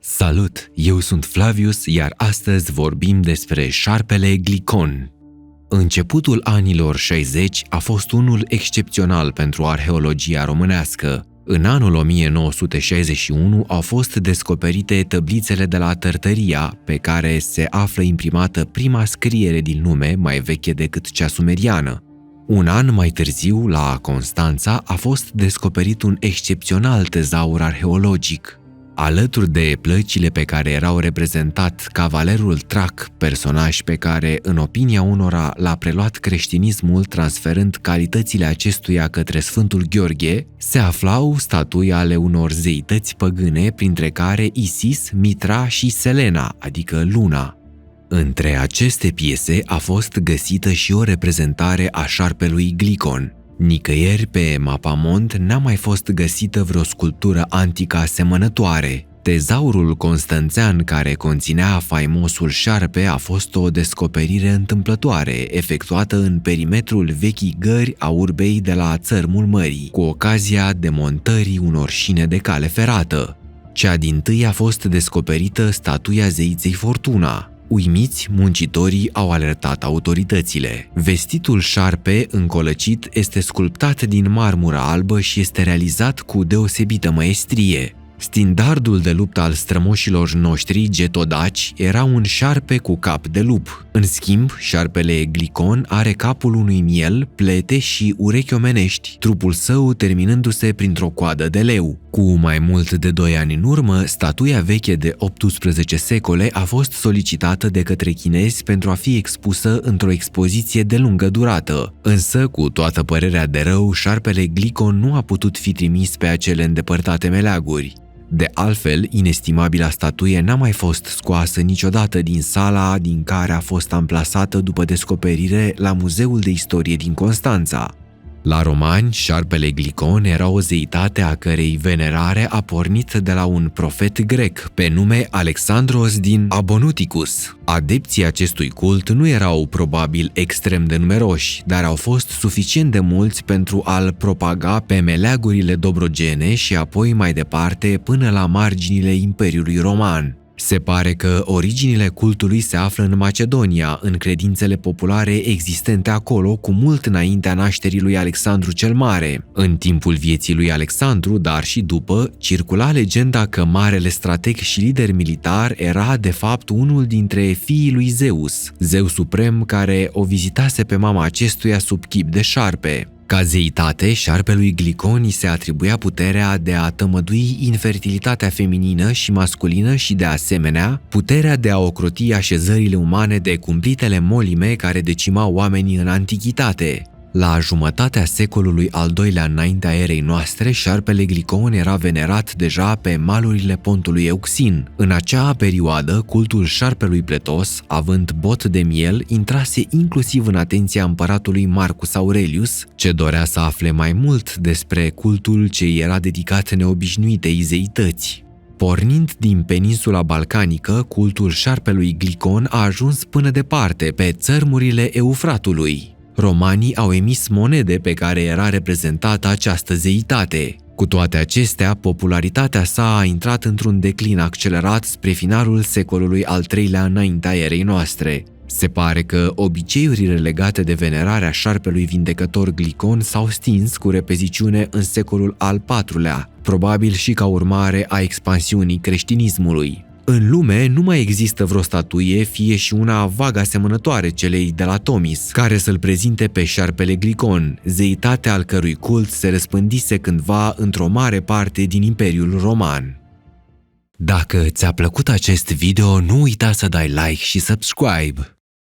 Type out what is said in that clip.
Salut! Eu sunt Flavius, iar astăzi vorbim despre șarpele Glicon. Începutul anilor 60 a fost unul excepțional pentru arheologia românească. În anul 1961 au fost descoperite tăblițele de la Tărtăria, pe care se află imprimată prima scriere din nume mai veche decât cea sumeriană. Un an mai târziu, la Constanța, a fost descoperit un excepțional tezaur arheologic. Alături de plăcile pe care erau reprezentat cavalerul Trac, personaj pe care, în opinia unora, l-a preluat creștinismul transferând calitățile acestuia către Sfântul Gheorghe, se aflau statui ale unor zeități păgâne, printre care Isis, Mitra și Selena, adică Luna. Între aceste piese a fost găsită și o reprezentare a șarpelui Glicon. Nicăieri pe mapamont n-a mai fost găsită vreo sculptură antică asemănătoare. Tezaurul constanțean care conținea faimosul șarpe a fost o descoperire întâmplătoare, efectuată în perimetrul vechii gări a urbei de la țărmul mării, cu ocazia demontării unor șine de cale ferată. Cea dintâi a fost descoperită statuia zeiței Fortuna. Uimiți, muncitorii au alertat autoritățile. Vestitul șarpe încolăcit este sculptat din marmură albă și este realizat cu deosebită măestrie. Standardul de luptă al strămoșilor noștri getodaci era un șarpe cu cap de lup. În schimb, șarpele Glicon are capul unui miel, plete și urechi omenești, trupul său terminându-se printr-o coadă de leu. Cu mai mult de 2 ani în urmă, statuia veche de 18 secole a fost solicitată de către chinezi pentru a fi expusă într-o expoziție de lungă durată. Însă, cu toată părerea de rău, șarpele Glicon nu a putut fi trimis pe acele îndepărtate meleaguri. De altfel, inestimabila statuie n-a mai fost scoasă niciodată din sala din care a fost amplasată după descoperire la Muzeul de Istorie din Constanța. La romani, șarpele Glicon era o zeitate a cărei venerare a pornit de la un profet grec, pe nume Alexandros din Abonuticus. Adepții acestui cult nu erau probabil extrem de numeroși, dar au fost suficient de mulți pentru a-l propaga pe meleagurile dobrogene și apoi mai departe până la marginile Imperiului Roman. Se pare că originile cultului se află în Macedonia, în credințele populare existente acolo cu mult înaintea nașterii lui Alexandru cel Mare. În timpul vieții lui Alexandru, dar și după, circula legenda că marele strateg și lider militar era de fapt unul dintre fiii lui Zeus, zeu suprem care o vizitase pe mama acestuia sub chip de șarpe. Ca zeitate, șarpelui Glicon îi se atribuia puterea de a tămădui infertilitatea feminină și masculină și, de asemenea, puterea de a ocroti așezările umane de cumplitele molime care decimau oamenii în antichitate. La jumătatea secolului al II-lea înaintea erei noastre, șarpele Glicon era venerat deja pe malurile pontului Euxin. În acea perioadă, cultul șarpelui pletos, având bot de miel, intrase inclusiv în atenția împăratului Marcus Aurelius, ce dorea să afle mai mult despre cultul ce era dedicat neobișnuitei zeități. Pornind din peninsula balcanică, cultul șarpelui Glicon a ajuns până departe, pe țărmurile Eufratului. Romanii au emis monede pe care era reprezentată această zeitate. Cu toate acestea, popularitatea sa a intrat într-un declin accelerat spre finalul secolului al III-lea înaintea erei noastre. Se pare că obiceiurile legate de venerarea șarpelui vindecător Glicon s-au stins cu repeziciune în secolul al IV-lea, probabil și ca urmare a expansiunii creștinismului. În lume nu mai există vreo statuie, fie și una vag asemănătoare celei de la Tomis, care să-l prezinte pe șarpele Glicon, zeitate al cărui cult se răspândise cândva într-o mare parte din Imperiul Roman. Dacă ți-a plăcut acest video, nu uita să dai like și subscribe!